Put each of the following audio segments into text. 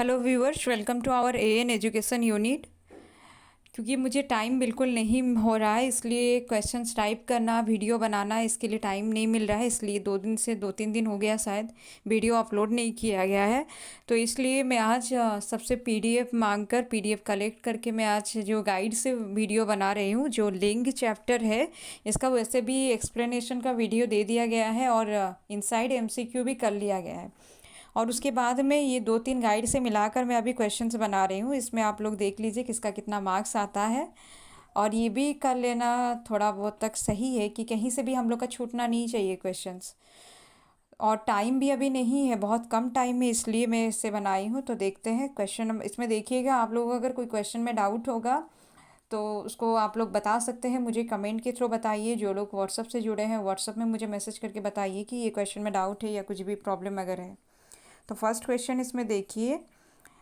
Hello viewers, welcome to our A N education unit. क्योंकि मुझे time बिल्कुल नहीं हो रहा है, इसलिए क्वेश्चंस टाइप करना, वीडियो बनाना, इसके लिए टाइम नहीं मिल रहा है। इसलिए 2 3 दिन हो गया शायद वीडियो अपलोड नहीं किया गया है। तो इसलिए मैं आज सबसे पीडीएफ मांगकर पीडीएफ कलेक्ट करके मैं आज जो गाइड से वीडियो बना रही हूँ। जो लिंग चैप्टर है इसका वैसे भी एक्सप्लेनेशन का वीडियो दे दिया गया है और इनसाइड एमसीक्यू भी कर लिया गया है। और उसके बाद में ये 2 3 गाइड से मिलाकर मैं अभी क्वेश्चंस बना रही हूँ। इसमें आप लोग देख लीजिए किसका कितना मार्क्स आता है। और ये भी कर लेना थोड़ा बहुत तक सही है कि कहीं से भी हम लोग का छूटना नहीं चाहिए क्वेश्चंस। और टाइम भी अभी नहीं है, बहुत कम टाइम है, इसलिए मैं इससे बनाई हूँ। तो देखते हैं क्वेश्चन इसमें। देखिएगा, आप लोगों को अगर कोई क्वेश्चन में डाउट होगा तो उसको आप लोग बता सकते हैं, मुझे कमेंट के थ्रू बताइए। जो लोग व्हाट्सअप से जुड़े हैं व्हाट्सअप में मुझे मैसेज करके बताइए कि ये क्वेश्चन में डाउट है या कुछ भी प्रॉब्लम अगर है। तो फर्स्ट क्वेश्चन इसमें देखिए,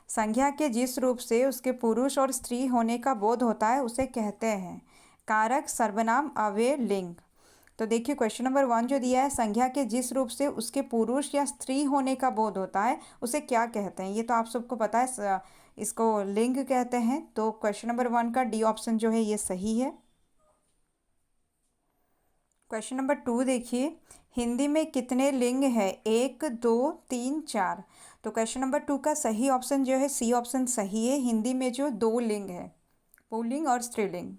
संज्ञा के जिस रूप से उसके पुरुष और स्त्री होने का बोध होता है उसे कहते हैं कारक, सर्वनाम, अव्यय, लिंग। तो देखिए क्वेश्चन नंबर 1 जो दिया है, संज्ञा के जिस रूप से उसके पुरुष या स्त्री होने का बोध होता है उसे क्या कहते हैं। ये तो आप सबको पता है, इसको लिंग कहते हैं। तो क्वेश्चन नंबर 1 का डी ऑप्शन जो है ये सही है। क्वेश्चन नंबर 2 देखिए, हिंदी में कितने लिंग है? 1 2 3 4। तो क्वेश्चन नंबर 2 का सही ऑप्शन जो है सी ऑप्शन सही है। हिंदी में जो 2 लिंग है, पुल्लिंग और स्त्रीलिंग।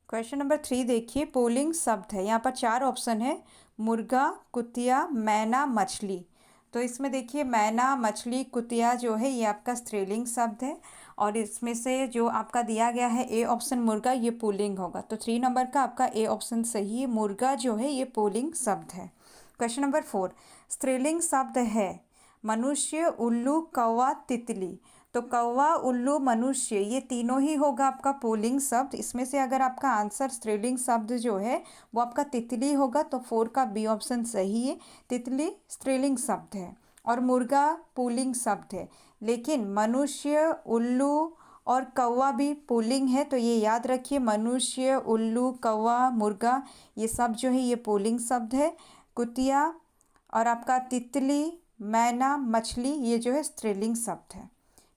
क्वेश्चन नंबर 3 देखिए, पुल्लिंग शब्द है, यहाँ पर 4 ऑप्शन है, मुर्गा, कुतिया, मैना, मछली। तो इसमें देखिए मैना, मछली, कुतिया जो है ये आपका स्त्रीलिंग शब्द है। और इसमें से जो आपका दिया गया है ए ऑप्शन मुर्गा, ये पुल्लिंग होगा। तो 3 नंबर का आपका ए ऑप्शन सही है, मुर्गा जो है ये पुल्लिंग शब्द है। क्वेश्चन नंबर 4, स्त्रीलिंग शब्द है मनुष्य, उल्लू, कौवा, तितली। तो कौवा, उल्लू, मनुष्य ये तीनों ही होगा आपका पुल्लिंग शब्द। इसमें से अगर आपका आंसर स्त्रीलिंग शब्द जो है वो आपका तितली होगा, तो 4 का बी ऑप्शन सही है। तितली स्त्रीलिंग शब्द है और मुर्गा पुल्लिंग शब्द है। लेकिन मनुष्य, उल्लू और कौवा भी पुल्लिंग है, तो ये याद रखिए, मनुष्य, उल्लू, कौवा, मुर्गा ये सब जो है ये पुल्लिंग शब्द है। कुतिया और आपका तितली, मैना, मछली ये जो है स्त्रीलिंग शब्द है।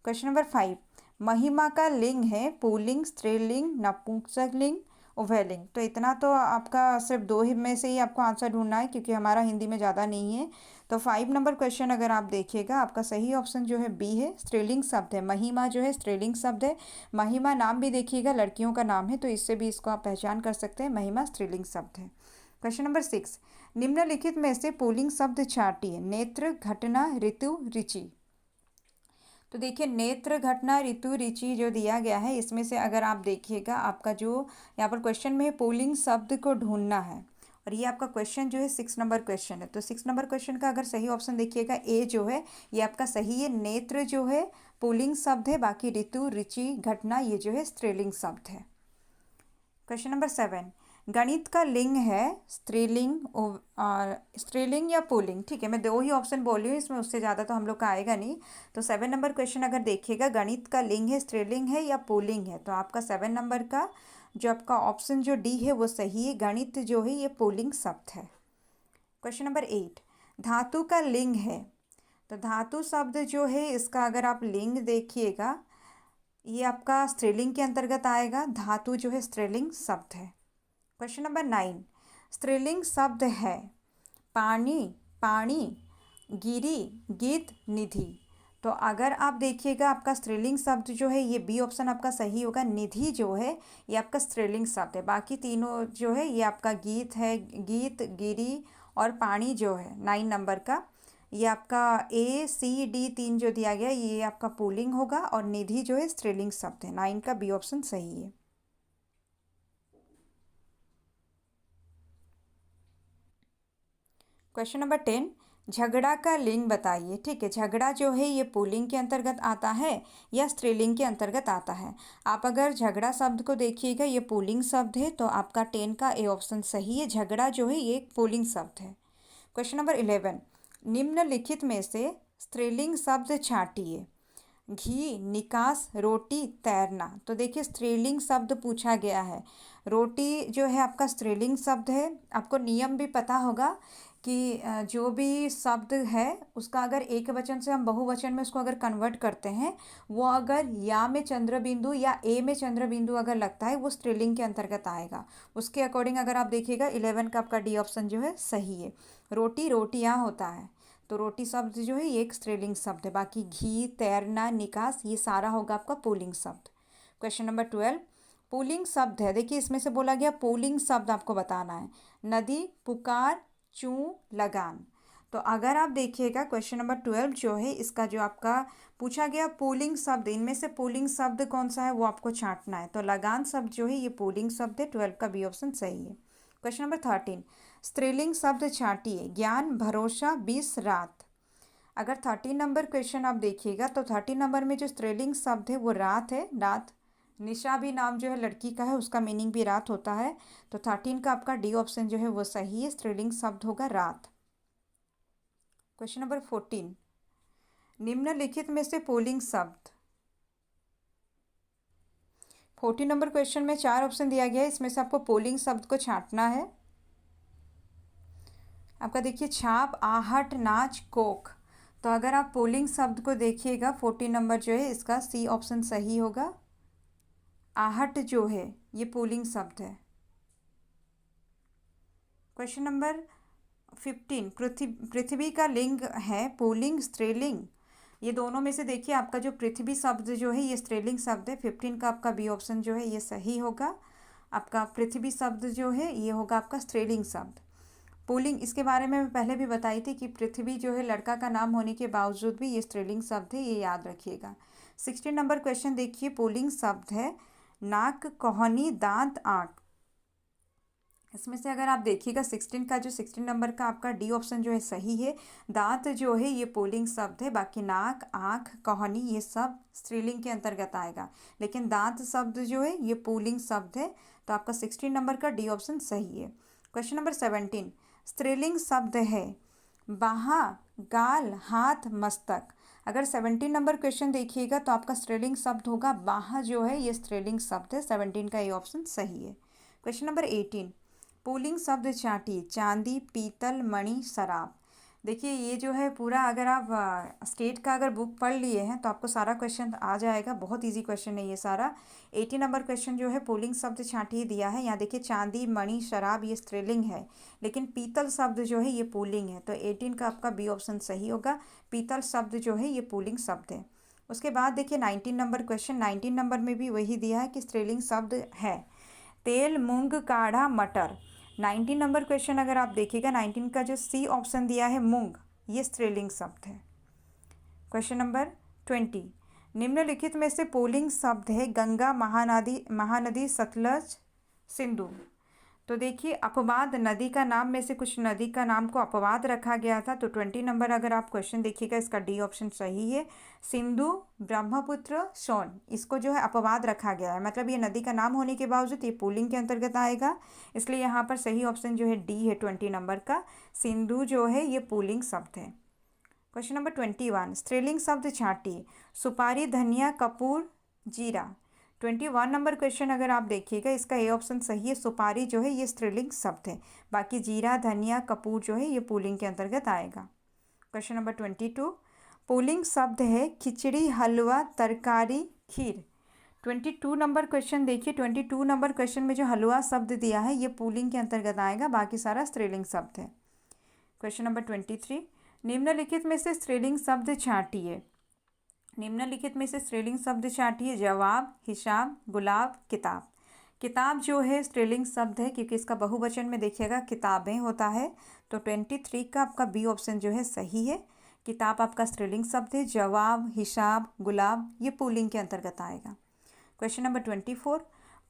क्वेश्चन नंबर 5, महिमा का लिंग है पुल्लिंग, स्त्रीलिंग, नपुंसकलिंग, उभयलिंग। तो इतना तो आपका सिर्फ 2 ही में से ही आपको आंसर ढूंढना है, क्योंकि हमारा हिंदी में ज़्यादा नहीं है। तो 5 नंबर क्वेश्चन अगर आप देखिएगा, आपका सही ऑप्शन जो है बी है, स्त्रीलिंग शब्द है। महिमा जो है स्त्रीलिंग शब्द है। महिमा नाम भी देखिएगा लड़कियों का नाम है, तो इससे भी इसको आप पहचान कर सकते हैं, महिमा स्त्रीलिंग शब्द है। क्वेश्चन नंबर 6, निम्नलिखित में से पुल्लिंग शब्द छांटिए। नेत्र, घटना, ऋतु, रुचि। तो देखिए नेत्र, घटना, ऋतु, रुचि जो दिया गया है इसमें से अगर आप देखिएगा, आपका जो यहाँ पर क्वेश्चन में है पुल्लिंग शब्द को ढूंढना है। और ये आपका क्वेश्चन जो है 6 नंबर क्वेश्चन है। तो 6 नंबर क्वेश्चन का अगर सही ऑप्शन देखिएगा ए जो है ये आपका सही है। नेत्र जो है पुल्लिंग शब्द है, बाकी ऋतु, रुचि, घटना ये जो है स्त्रीलिंग शब्द है। क्वेश्चन नंबर 7, गणित का लिंग है स्त्रीलिंग और स्त्रीलिंग या पुल्लिंग। ठीक है, मैं 2 ही ऑप्शन बोल रही हूँ, इसमें उससे ज़्यादा तो हम लोग का आएगा नहीं। तो 7 नंबर क्वेश्चन अगर देखिएगा, गणित का लिंग है स्त्रीलिंग है या पुल्लिंग है, तो आपका 7 नंबर का जो आपका ऑप्शन जो डी है वो सही है। गणित जो है ये पुल्लिंग शब्द है। क्वेश्चन नंबर 8, धातु का लिंग है। तो धातु शब्द जो है इसका अगर आप लिंग देखिएगा, ये आपका स्त्रीलिंग के अंतर्गत आएगा। धातु जो है स्त्रीलिंग शब्द है। क्वेश्चन नंबर 9, स्त्रीलिंग शब्द है पानी, पानी, गिरी, गीत, निधि। तो अगर आप देखिएगा आपका स्त्रीलिंग शब्द जो है ये बी ऑप्शन आपका सही होगा। निधि जो है ये आपका स्त्रीलिंग शब्द है। बाकी तीनों जो है ये आपका गीत है, गीत, गिरी और पानी जो है 9 नंबर का, ये आपका ए सी डी 3 जो दिया गया ये आपका पुल्लिंग होगा और निधि जो है स्त्रीलिंग शब्द है। 9 का बी ऑप्शन सही है। क्वेश्चन नंबर 10, झगड़ा का लिंग बताइए। ठीक है, झगड़ा जो है ये पुल्लिंग के अंतर्गत आता है या स्त्रीलिंग के अंतर्गत आता है। आप अगर झगड़ा शब्द को देखिएगा ये पुल्लिंग शब्द है, तो आपका 10 का ए ऑप्शन सही है। झगड़ा जो है ये एक पुल्लिंग शब्द है। क्वेश्चन नंबर 11, निम्नलिखित में से स्त्रीलिंग शब्द छांटिए। घी, निकास, रोटी, तैरना। तो देखिए स्त्रीलिंग शब्द पूछा गया है। रोटी जो है आपका स्त्रीलिंग शब्द है। आपको नियम भी पता होगा कि जो भी शब्द है उसका अगर एक वचन से हम बहुवचन में उसको अगर कन्वर्ट करते हैं, वो अगर या में चंद्र बिंदु या ए में चंद्र बिंदु अगर लगता है वो स्त्रीलिंग के अंतर्गत आएगा। उसके अकॉर्डिंग अगर आप देखिएगा 11 का आपका डी ऑप्शन जो है सही है। रोटी रोटियां होता है, तो रोटी शब्द जो है ये एक स्त्रीलिंग शब्द है। बाकी घी, तैरना, निकास ये सारा होगा आपका पुल्लिंग शब्द। क्वेश्चन नंबर 12 पुल्लिंग शब्द है। देखिए इसमें से बोला गया पुल्लिंग शब्द आपको बताना है। नदी, पुकार, चूँ, लगान। तो अगर आप देखिएगा क्वेश्चन नंबर 12 जो है इसका जो आपका पूछा गया पुल्लिंग शब्द, इनमें से पुल्लिंग शब्द कौन सा है वो आपको छांटना है। तो लगान शब्द जो है ये पुल्लिंग शब्द है, 12 का बी ऑप्शन सही है। क्वेश्चन नंबर 13 स्त्रीलिंग शब्द छांटिए। ज्ञान, भरोसा, 20, रात। अगर 13 नंबर क्वेश्चन आप देखिएगा तो 13 नंबर में जो स्त्रीलिंग शब्द है वो रात है। रात, निशा भी नाम जो है लड़की का है, उसका मीनिंग भी रात होता है। तो 13 का आपका डी ऑप्शन जो है वो सही है, स्त्रीलिंग शब्द होगा रात। क्वेश्चन नंबर 14 निम्नलिखित में से पुल्लिंग शब्द। 14 नंबर क्वेश्चन में 4 ऑप्शन दिया गया है, इसमें से आपको पुल्लिंग शब्द को छांटना है। आपका देखिए छाप, आहट, नाच, कोक। तो अगर आप पुल्लिंग शब्द को देखिएगा 14 नंबर जो है इसका सी ऑप्शन सही होगा। आहट जो है ये पुल्लिंग शब्द है। क्वेश्चन नंबर 15 पृथ्वी का लिंग है पुल्लिंग स्त्रीलिंग। ये दोनों में से देखिए आपका जो पृथ्वी शब्द जो है ये स्त्रीलिंग शब्द है। 15 का आपका बी ऑप्शन जो है ये सही होगा। आपका पृथ्वी शब्द जो है ये होगा आपका स्त्रीलिंग शब्द। पुल्लिंग, इसके बारे में मैं पहले भी बताई थी कि पृथ्वी जो है लड़का का नाम होने के बावजूद भी ये स्त्रीलिंग शब्द है, ये याद रखिएगा। 16 नंबर क्वेश्चन देखिए पुल्लिंग शब्द है नाक, कोहनी, दांत, आँख। इसमें से अगर आप देखिएगा 16 का जो 16 नंबर का आपका डी ऑप्शन जो है सही है। दांत जो है ये पुल्लिंग शब्द है। बाकी नाक, आँख, कोहनी ये सब स्त्रीलिंग के अंतर्गत आएगा, लेकिन दांत शब्द जो है ये पुल्लिंग शब्द है। तो आपका 16 नंबर का डी ऑप्शन सही है। क्वेश्चन नंबर 17 स्त्रीलिंग शब्द है बाहाँ, गाल, हाथ, मस्तक। अगर 17 नंबर क्वेश्चन देखिएगा तो आपका स्त्रीलिंग शब्द होगा बाहाँ जो है ये स्त्रीलिंग शब्द है। 17 का ये ऑप्शन सही है। क्वेश्चन नंबर 18 पुल्लिंग शब्द छांटिए। चांदी, पीतल, मणि, शराब। देखिए ये जो है पूरा अगर आप स्टेट का अगर बुक पढ़ लिए हैं तो आपको सारा क्वेश्चन आ जाएगा। बहुत इजी क्वेश्चन है ये सारा। 80 नंबर क्वेश्चन जो है पुल्लिंग शब्द छांटिए दिया है। यहाँ देखिए चांदी, मणि, शराब ये स्त्रीलिंग है, लेकिन पीतल शब्द जो है ये पुल्लिंग है। तो 18 का आपका बी ऑप्शन सही होगा। पीतल शब्द जो है ये पुल्लिंग शब्द है। उसके बाद देखिए 19 नंबर क्वेश्चन, 19 नंबर में भी वही दिया है कि स्त्रीलिंग शब्द है तेल, मूंग, काढ़ा, मटर। 19 नंबर क्वेश्चन अगर आप देखिएगा 19 का जो सी ऑप्शन दिया है मूंग, ये स्त्रीलिंग शब्द है। क्वेश्चन नंबर 20 निम्नलिखित में से पुल्लिंग शब्द है गंगा, महानदी, सतलज, सिंधु। तो देखिए अपवाद, नदी का नाम में से कुछ नदी का नाम को अपवाद रखा गया था। तो 20 नंबर अगर आप क्वेश्चन देखिएगा इसका डी ऑप्शन सही है। सिंधु, ब्रह्मपुत्र, सोन इसको जो है अपवाद रखा गया है, मतलब ये नदी का नाम होने के बावजूद ये पुल्लिंग के अंतर्गत आएगा, इसलिए यहाँ पर सही ऑप्शन जो है डी है 20 नंबर का। सिंधु जो है ये पुल्लिंग शब्द है। क्वेश्चन नंबर 21 स्त्रीलिंग शब्द छांटिए। सुपारी, धनिया, कपूर, जीरा। 21 नंबर क्वेश्चन अगर आप देखिएगा इसका ए ऑप्शन सही है। सुपारी जो है ये स्त्रीलिंग शब्द है। बाकी जीरा, धनिया, कपूर जो है ये पुल्लिंग के अंतर्गत आएगा। क्वेश्चन नंबर 22 पुल्लिंग शब्द है खिचड़ी, हलवा, तरकारी, खीर। 22 नंबर क्वेश्चन देखिए 22 नंबर क्वेश्चन में जो हलवा शब्द दिया है ये पुल्लिंग के अंतर्गत आएगा, बाकी सारा स्त्रीलिंग शब्द है। क्वेश्चन नंबर 23 निम्नलिखित में से स्त्रीलिंग शब्द छांटिए। निम्नलिखित में से स्त्रीलिंग शब्द छांटिए। जवाब, हिसाब, गुलाब, किताब। किताब जो है स्त्रीलिंग शब्द है क्योंकि इसका बहुवचन में देखिएगा किताबें होता है। तो 23 का आपका बी ऑप्शन जो है सही है। किताब आपका स्त्रीलिंग शब्द है। जवाब, हिसाब, गुलाब ये पुल्लिंग के अंतर्गत आएगा। क्वेश्चन नंबर 24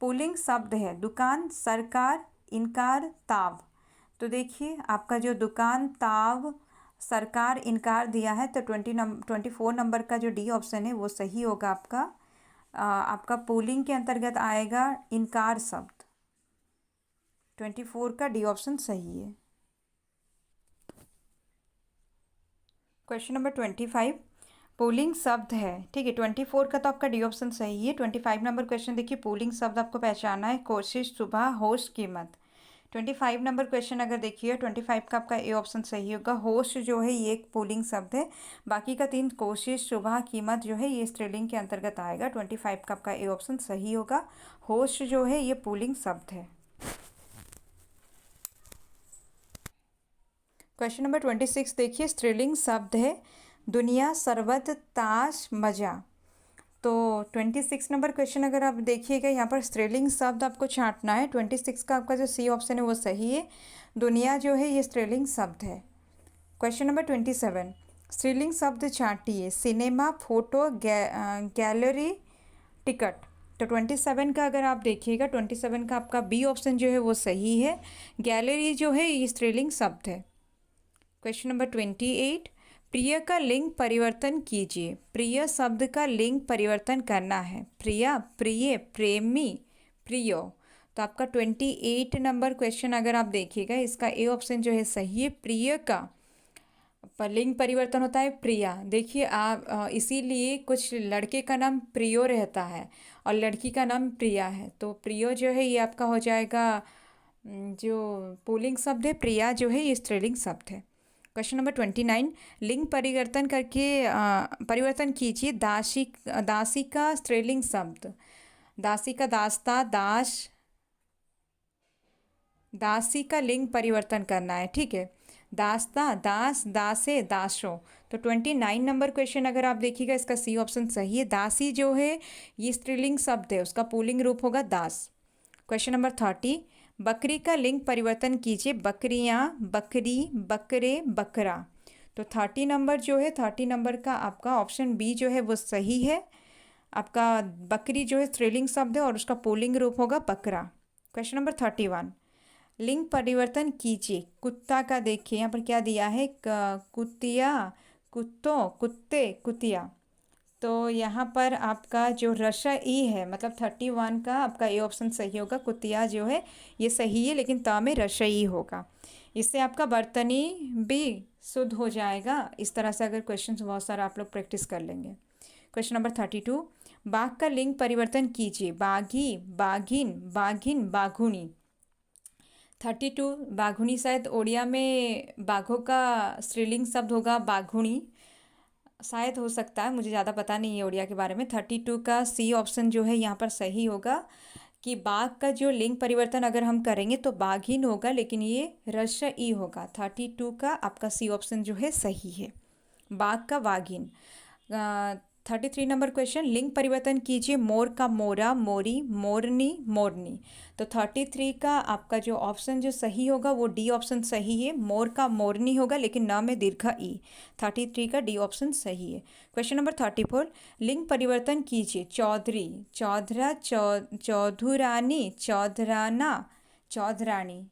पुल्लिंग शब्द है दुकान, सरकार, इनकार, ताव। तो देखिए आपका जो दुकान, ताव, सरकार, इनकार दिया है तो 24 नंबर का जो डी ऑप्शन है वो सही होगा आपका। आपका पुल्लिंग के अंतर्गत आएगा इनकार शब्द। 24 का डी ऑप्शन सही है। क्वेश्चन नंबर 25 पुल्लिंग शब्द है, ठीक है। 24 का तो आपका डी ऑप्शन सही है। 25 नंबर क्वेश्चन देखिए पुल्लिंग शब्द आपको पहचाना है कोशिश, सुबह, होश, कीमत। 25 नंबर क्वेश्चन अगर देखिए, 25 का आपका ए ऑप्शन सही होगा। होश जो है ये एक पुल्लिंग शब्द है। बाकी का 3 कोशिश, सुबह, कीमत जो है ये स्त्रीलिंग के अंतर्गत आएगा। 25 का आपका ए ऑप्शन सही होगा। होश जो है ये पुल्लिंग शब्द है। क्वेश्चन नंबर 26 देखिए, स्त्रीलिंग शब्द है दुनिया, सरबत, ताश, मजा। तो 26 नंबर क्वेश्चन अगर आप देखिएगा, यहाँ पर स्त्रीलिंग शब्द आपको छांटना है। 26 का आपका जो सी ऑप्शन है वो सही है। दुनिया जो है ये स्त्रीलिंग शब्द है। क्वेश्चन नंबर 27, स्त्रीलिंग शब्द छांटिए। Cinema, photo, gallery, ticket. तो 27 का अगर आप देखिएगा, 27 का आपका बी ऑप्शन जो है वो सही है। गैलरी जो है ये स्त्रीलिंग शब्द है। क्वेश्चन नंबर 28, प्रिय का लिंग परिवर्तन कीजिए। प्रिय शब्द का लिंग परिवर्तन करना है। प्रिया, प्रिय, प्रेमी, प्रियो। तो आपका 28 नंबर क्वेश्चन अगर आप देखिएगा, इसका ए ऑप्शन जो है सही है। प्रिय का लिंग परिवर्तन होता है प्रिया। देखिए आप, इसीलिए कुछ लड़के का नाम प्रियो रहता है और लड़की का नाम प्रिया है। तो प्रियो जो है ये आपका हो जाएगा जो पुल्लिंग शब्द है। प्रिया जो है ये स्त्रीलिंग शब्द है। क्वेश्चन नंबर 29, लिंग परिवर्तन करके परिवर्तन कीजिए। दासी, दासी का स्त्रीलिंग शब्द। दासी का दास्ता, दास। दासी का लिंग परिवर्तन करना है, ठीक है। दास्ता, दास, दासे, दासो। तो 29 नंबर क्वेश्चन अगर आप देखिएगा, इसका सी ऑप्शन सही है। दासी जो है ये स्त्रीलिंग शब्द है, उसका पुल्लिंग रूप होगा दास। क्वेश्चन नंबर 30, बकरी का लिंग परिवर्तन कीजिए। बकरियाँ, बकरी, बकरे, बकरा। तो 30 नंबर जो है, 30 नंबर का आपका ऑप्शन बी जो है वो सही है। आपका बकरी जो है स्त्रीलिंग शब्द है और उसका पुल्लिंग रूप होगा बकरा। क्वेश्चन नंबर 31, लिंग परिवर्तन कीजिए। कुत्ता का देखिए यहाँ पर क्या दिया है, कुतिया, कुत्तों, कुत्ते, कुतिया। तो यहाँ पर आपका जो रशा ई है, मतलब 31 का आपका ए ऑप्शन सही होगा। कुतिया जो है ये सही है, लेकिन ता में रशा ई होगा। इससे आपका बर्तनी भी शुद्ध हो जाएगा। इस तरह से अगर क्वेश्चन बहुत सारा आप लोग प्रैक्टिस कर लेंगे। क्वेश्चन नंबर 32, बाघ का लिंग परिवर्तन कीजिए। बाघी, बाघिन, बाघिन, बाघुनी। 32 बाघुनी शायद ओडिया में बाघों का स्त्रीलिंग शब्द होगा बाघुणी, शायद हो सकता है, मुझे ज़्यादा पता नहीं है ओडिया के बारे में। 32 का सी ऑप्शन जो है यहाँ पर सही होगा कि बाघ का जो लिंग परिवर्तन अगर हम करेंगे तो बाघिन होगा, लेकिन ये रस्व ई होगा। 32 का आपका सी ऑप्शन जो है सही है, बाघ का वाघिन। 33 नंबर क्वेश्चन, लिंग परिवर्तन कीजिए। मोर का मोरा, मोरी, मोरनी, मोरनी। तो 33 का आपका जो ऑप्शन जो सही होगा वो डी ऑप्शन सही है। मोर का मोरनी होगा, लेकिन न में दीर्घ ई। 33 का डी ऑप्शन सही है। क्वेश्चन नंबर 34, लिंग परिवर्तन कीजिए। चौधरी, चौधरा, चौधुरानी, चौधराना, चौधरानी,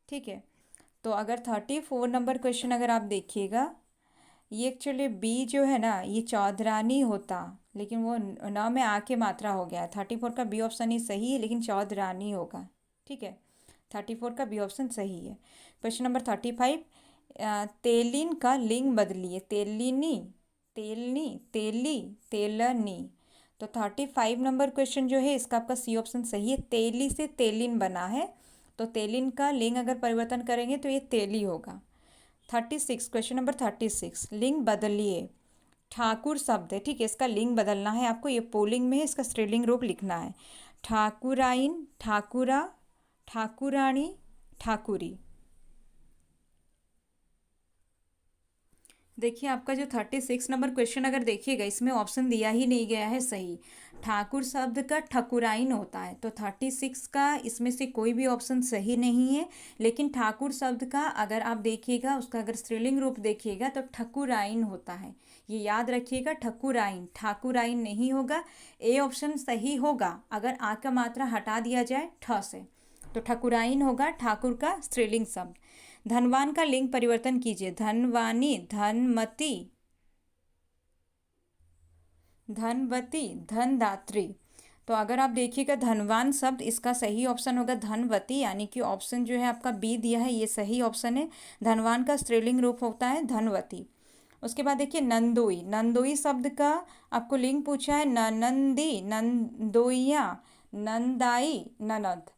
ठीक है। तो अगर 34 नंबर क्वेश्चन अगर आप देखिएगा, ये एक्चुअली बी जो है ना ये चौधरानी होता, लेकिन वो न में आ के मात्रा हो गया है। 34 का बी ऑप्शन ही सही है, लेकिन चौधरानी होगा, ठीक है। 34 का बी ऑप्शन सही है। क्वेश्चन नंबर 35, तेलिन का लिंग बदलिए। तेलिनी, तेलनी, तेली, तेलनी। तो 35 नंबर क्वेश्चन जो है इसका आपका सी ऑप्शन सही है। तेली से तेलिन बना है, तो तेलिन का लिंग अगर परिवर्तन करेंगे तो ये तेली होगा। 36 क्वेश्चन नंबर 36, लिंग बदलिए। ठाकुर शब्द है, ठीक है, इसका लिंग बदलना है आपको। ये पुल्लिंग में है, इसका स्त्रीलिंग रूप लिखना है। ठाकुराइन, ठाकुरा, ठाकुरानी, ठाकुरी। देखिए आपका जो 36 नंबर क्वेश्चन अगर देखिएगा, इसमें ऑप्शन दिया ही नहीं गया है सही। ठाकुर शब्द का ठकुराइन होता है, तो 36 का इसमें से कोई भी ऑप्शन सही नहीं है। लेकिन ठाकुर शब्द का अगर आप देखिएगा, उसका अगर स्त्रीलिंग रूप देखिएगा तो ठकुराइन होता है। ये याद रखिएगा, ठकुराइन, ठाकुराइन नहीं होगा। ए ऑप्शन सही होगा अगर आ का मात्रा हटा दिया जाए ठ से, तो ठकुराइन होगा ठाकुर का स्त्रीलिंग शब्द। धनवान का लिंग परिवर्तन कीजिए। धनवानी, धनमती, धनवती, धनदात्री। तो अगर आप देखिएगा धनवान शब्द, इसका सही ऑप्शन होगा धनवती, यानी कि ऑप्शन जो है आपका बी दिया है ये सही ऑप्शन है। धनवान का स्त्रीलिंग रूप होता है धनवती। उसके बाद देखिए नंदोई, नंदोई शब्द का आपको लिंग पूछा है। नंदी, नंदोइया, नंदाई, ननद।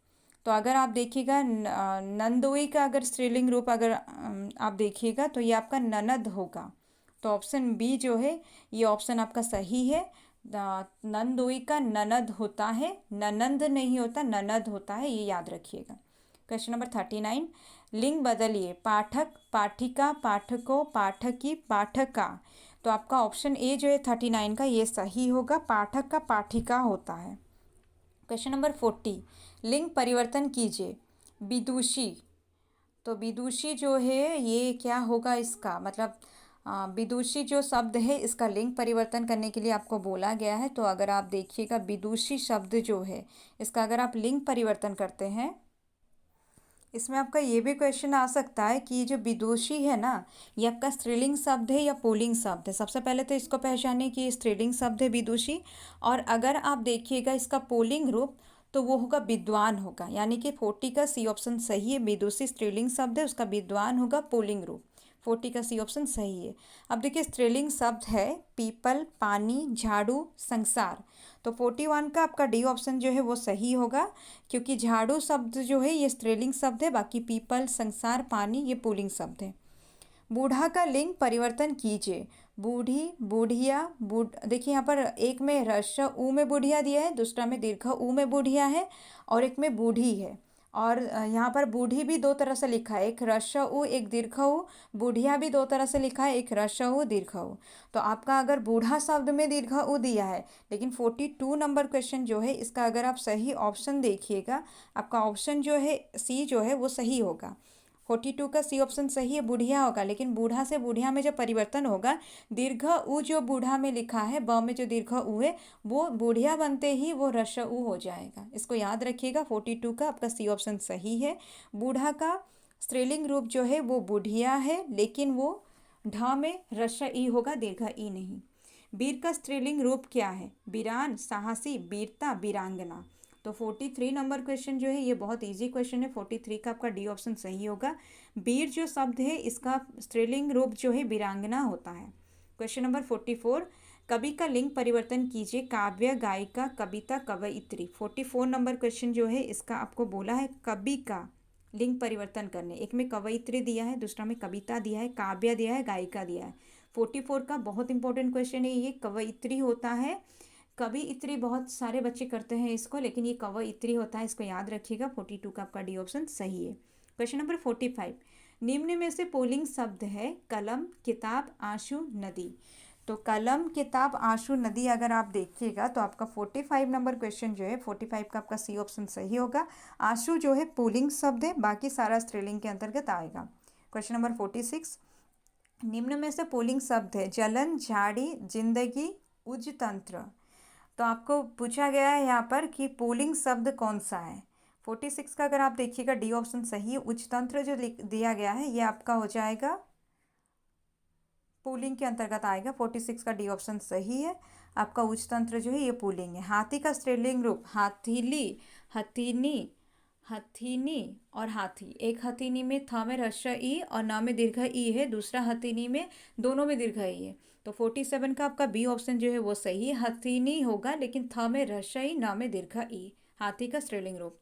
तो अगर आप देखिएगा नंदोई का अगर स्त्रीलिंग रूप अगर आप देखिएगा तो ये आपका ननद होगा। तो ऑप्शन बी जो है ये ऑप्शन आपका सही है। नंदोई का ननद होता है, ननंद नहीं होता, ननद होता है, ये याद रखिएगा। क्वेश्चन नंबर 39, लिंग बदलिए, पाठक, पाठिका, पाठकों, पाठकी, पाठका। तो आपका ऑप्शन ए जो है 39 का ये सही होगा, पाठक का पाठिका होता है। क्वेश्चन नंबर 40, लिंग परिवर्तन कीजिए, विदुषी। तो विदुषी जो है ये क्या होगा इसका मतलब विदुषी जो शब्द है इसका लिंग परिवर्तन करने के लिए आपको बोला गया है। तो अगर आप देखिएगा विदुषी शब्द जो है इसका अगर आप लिंग परिवर्तन करते हैं, इसमें आपका ये भी क्वेश्चन आ सकता है कि ये जो विदुषी है ना ये आपका स्त्रीलिंग शब्द है या पुल्लिंग शब्द है। सबसे पहले तो इसको पहचाने कि ये स्त्रीलिंग शब्द है विदुषी, और अगर आप देखिएगा इसका पुल्लिंग रूप तो वो होगा विद्वान होगा, यानी कि 40 का सी ऑप्शन सही है। विदुषी स्त्रीलिंग शब्द है, उसका विद्वान होगा पुल्लिंग रूप। 40 का सी ऑप्शन सही है। अब देखिए स्त्रीलिंग शब्द है पीपल, पानी, झाड़ू, संसार। तो 41 का आपका डी ऑप्शन जो है वो सही होगा, क्योंकि झाड़ू शब्द जो है ये स्त्रीलिंग शब्द है, बाकी पीपल, संसार, पानी ये पुल्लिंग शब्द है। बूढ़ा का लिंग परिवर्तन कीजिए, बूढ़ी, बूढ़िया, देखिए यहाँ पर एक में ह्रस्व ऊ में बुढ़िया दिया है, दूसरा में दीर्घ ऊ में बुढ़िया है, और एक में बूढ़ी है। और यहाँ पर बूढ़ी भी दो तरह से लिखा है, एक ह्रस्व ऊ एक दीर्घ ऊ। बुढ़िया भी दो तरह से लिखा है, एक ह्रस्व ऊ दीर्घ ऊ। तो आपका अगर बूढ़ा शब्द में दीर्घ ऊ दिया है, लेकिन 42 नंबर क्वेश्चन जो है इसका अगर आप सही ऑप्शन देखिएगा, आपका ऑप्शन जो है सी जो है वो सही होगा। 42 का सी ऑप्शन सही है, बुढ़िया होगा। लेकिन बूढ़ा से बुढ़िया में जब परिवर्तन होगा, दीर्घ ऊ जो बूढ़ा में लिखा है, ब में जो दीर्घ ऊ है वो बुढ़िया बनते ही वो ह्रस्व ऊ हो जाएगा। इसको याद रखिएगा, 42 का आपका सी ऑप्शन सही है। बूढ़ा का स्त्रीलिंग रूप जो है वो बुढ़िया है, लेकिन वो ढ में ह्रस्व ई होगा, दीर्घ ई नहीं। वीर का स्त्रीलिंग रूप क्या है, वीरान, साहसी, वीरता, वीरांगना। तो 43 नंबर क्वेश्चन जो है ये बहुत इजी क्वेश्चन है। 43 का आपका डी ऑप्शन सही होगा। वीर जो शब्द है इसका स्त्रीलिंग रूप जो है वीरांगना होता है। क्वेश्चन नंबर 44, कवि का लिंग परिवर्तन कीजिए, काव्य, गायिका, कविता, कवयित्री। 44 नंबर क्वेश्चन जो है इसका आपको बोला है कवि का लिंग परिवर्तन करने। एक में कवयित्री दिया है, दूसरा में कविता दिया है, काव्य दिया है, गायिका दिया है। 44 का बहुत इंपॉर्टेंट क्वेश्चन है ये, कवयित्री होता है। कवि इत्री बहुत सारे बच्चे करते हैं इसको, लेकिन ये कवयित्री होता है, इसको याद रखिएगा। 42 का आपका डी ऑप्शन सही है। क्वेश्चन नंबर 45, निम्न में से पुल्लिंग शब्द है, कलम, किताब, आंसू, नदी। तो कलम, किताब, आंसू, नदी अगर आप देखिएगा तो आपका 45 नंबर क्वेश्चन जो है 45 का आपका सी ऑप्शन सही होगा। आंसू जो है पुल्लिंग शब्द है, बाकी सारा स्त्रीलिंग के अंतर्गत आएगा। क्वेश्चन नंबर 46, निम्न में से पुल्लिंग शब्द है, जलन, झाड़ी, जिंदगी, उजतंत्र। तो आपको पूछा गया है यहाँ पर कि पुल्लिंग शब्द कौन सा है। 46 का अगर आप देखिएगा डी ऑप्शन सही है। उच्चतंत्र जो दिया गया है ये आपका हो जाएगा पुल्लिंग के अंतर्गत आएगा। 46 का डी ऑप्शन सही है। आपका उच्चतंत्र जो है ये पुल्लिंग है। हाथी का स्त्रीलिंग रूप, हाथीली, हथीनी, हथीनी और हाथी। एक हथीनी में थ में ह्रस्व ई और न में दीर्घ ई है, दूसरा हथीनी में दोनों में दीर्घ ई है। तो 47 का आपका बी ऑप्शन जो है वो सही है, हथीनी होगा, लेकिन थ में ह्रस्व ई, न में दीर्घ ई। हाथी का स्त्रीलिंग रूप।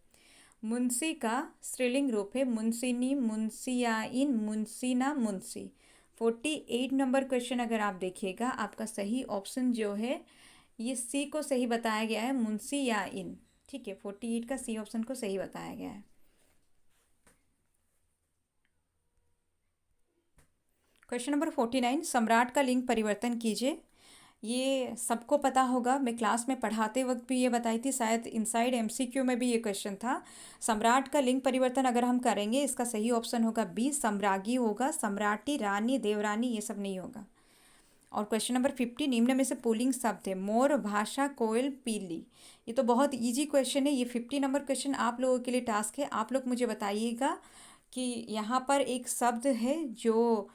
मुंशी का स्त्रीलिंग रूप है, मुंशिनी, मुंशियाइन, मुंशीना, मुंशी। 48 नंबर क्वेश्चन अगर आप देखिएगा, आपका सही ऑप्शन जो है ये सी को सही बताया गया है, मुंशियाइन। ठीक है, 48 का सी ऑप्शन को सही बताया गया है। क्वेश्चन नंबर 49, सम्राट का लिंग परिवर्तन कीजिए। ये सबको पता होगा, मैं क्लास में पढ़ाते वक्त भी ये बताई थी, शायद इनसाइड एमसीक्यू में भी ये क्वेश्चन था। सम्राट का लिंग परिवर्तन अगर हम करेंगे, इसका सही ऑप्शन होगा बी, सम्राज्ञी होगा। सम्राटी, रानी, देवरानी ये सब नहीं होगा। और क्वेश्चन नंबर 50, निम्न में से पुल्लिंग शब्द है, मोर, भाषा, कोयल, पीली। ये तो बहुत इजी क्वेश्चन है। ये 50 नंबर क्वेश्चन आप लोगों के लिए टास्क है। आप लोग मुझे बताइएगा कि यहाँ पर एक शब्द है जो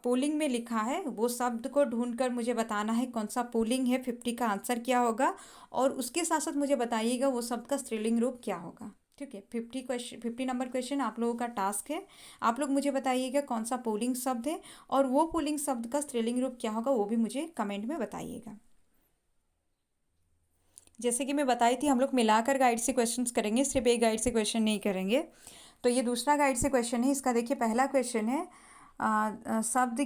पुल्लिंग में लिखा है, वो शब्द को ढूंढकर मुझे बताना है कौन सा पुल्लिंग है। 50 का आंसर क्या होगा, और उसके साथ साथ मुझे बताइएगा वो शब्द का स्त्रीलिंग रूप क्या होगा। ठीक है, 50 नंबर क्वेश्चन आप लोगों का टास्क है। आप लोग मुझे बताइएगा कौन सा पुल्लिंग शब्द है, और वो पुल्लिंग शब्द का स्त्रीलिंग रूप क्या होगा वो भी मुझे कमेंट में बताइएगा। जैसे कि मैं बताई थी, हम लोग मिलाकर गाइड से क्वेश्चंस करेंगे, सिर्फ एक गाइड से क्वेश्चन नहीं करेंगे। तो ये दूसरा गाइड से क्वेश्चन है। इसका देखिए, पहला क्वेश्चन है, शब्द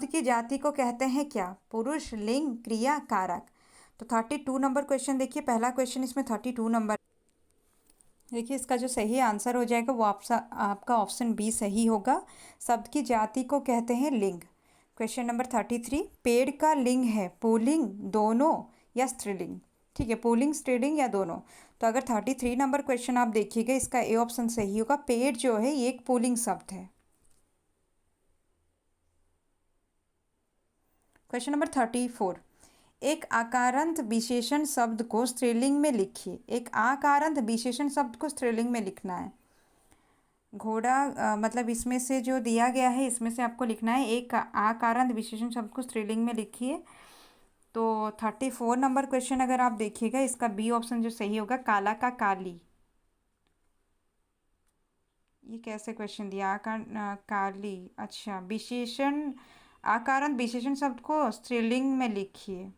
की जाति को कहते हैं क्या? पुरुष, लिंग, क्रिया, कारक। तो 32 नंबर क्वेश्चन देखिए, पहला क्वेश्चन इसमें 32 नंबर। देखिए, इसका जो सही आंसर हो जाएगा वो आपका ऑप्शन बी सही होगा। शब्द की जाति को कहते हैं लिंग। क्वेश्चन नंबर 33, पेड़ का लिंग है पुल्लिंग, दोनों या स्त्रीलिंग? ठीक है, पुल्लिंग, स्त्रीलिंग या दोनों। तो अगर 33 नंबर क्वेश्चन आप देखिएगा, इसका ए ऑप्शन सही होगा। पेड़ जो है ये एक पुल्लिंग शब्द है। क्वेश्चन नंबर 34, एक आकारांत विशेषण शब्द को स्त्रीलिंग में लिखिए। एक आकारांत विशेषण शब्द को स्त्रीलिंग में लिखना है। घोड़ा, मतलब इसमें से जो दिया गया है इसमें से आपको लिखना है, एक आकारांत विशेषण शब्द को स्त्रीलिंग में लिखिए। तो 34 नंबर क्वेश्चन अगर आप देखिएगा, इसका बी ऑप्शन जो सही होगा, काला का काली। ये कैसे क्वेश्चन दिया? काली, अच्छा, विशेषण, आकारांत विशेषण शब्द को स्त्रीलिंग में लिखिए।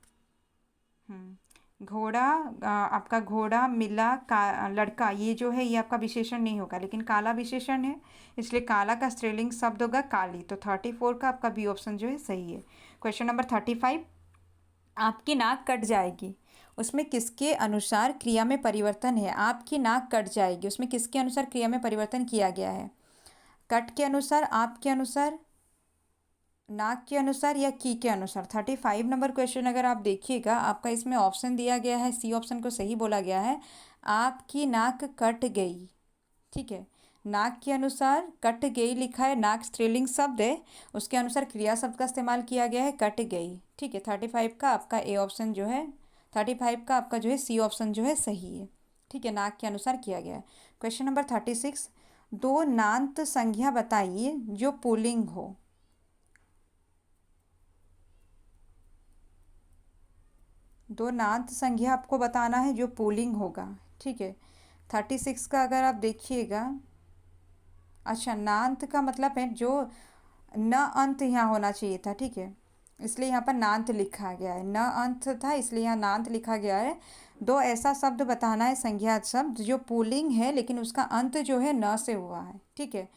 घोड़ा, आपका घोड़ा, मिला, का लड़का, ये जो है ये आपका विशेषण नहीं होगा, लेकिन काला विशेषण है, इसलिए काला का स्त्रीलिंग शब्द होगा काली। तो 34 का आपका बी ऑप्शन जो है सही है। क्वेश्चन नंबर 35, आपकी नाक कट जाएगी, उसमें किसके अनुसार क्रिया में परिवर्तन है? आपकी नाक कट जाएगी, उसमें किसके अनुसार क्रिया में परिवर्तन किया गया है? कट के अनुसार, आप के अनुसार, नाक के अनुसार या की के अनुसार? 35 नंबर क्वेश्चन अगर आप देखिएगा, आपका इसमें ऑप्शन दिया गया है, सी ऑप्शन को सही बोला गया है, आपकी नाक कट गई। ठीक है, नाक के अनुसार कट गई लिखा है, नाक स्त्रीलिंग शब्द है, उसके अनुसार क्रिया शब्द का इस्तेमाल किया गया है, कट गई। ठीक है, 35 का आपका ए ऑप्शन जो है, 35 का आपका जो है सी ऑप्शन जो है सही है। ठीक है, नाक के अनुसार किया गया है। क्वेश्चन नंबर 36, दो नांत संज्ञा बताइए जो पुल्लिंग हो। दो नांत संज्ञा आपको बताना है जो पुल्लिंग होगा। ठीक है, 36 का अगर आप देखिएगा, अच्छा, नांत का मतलब है जो न अंत यहाँ होना चाहिए था। ठीक है, इसलिए यहाँ पर नांत लिखा गया है, न अंत था इसलिए यहाँ नांत लिखा गया है। दो ऐसा शब्द बताना है, संज्ञात शब्द, जो पुल्लिंग है लेकिन उसका अंत जो है न से हुआ है। ठीक है,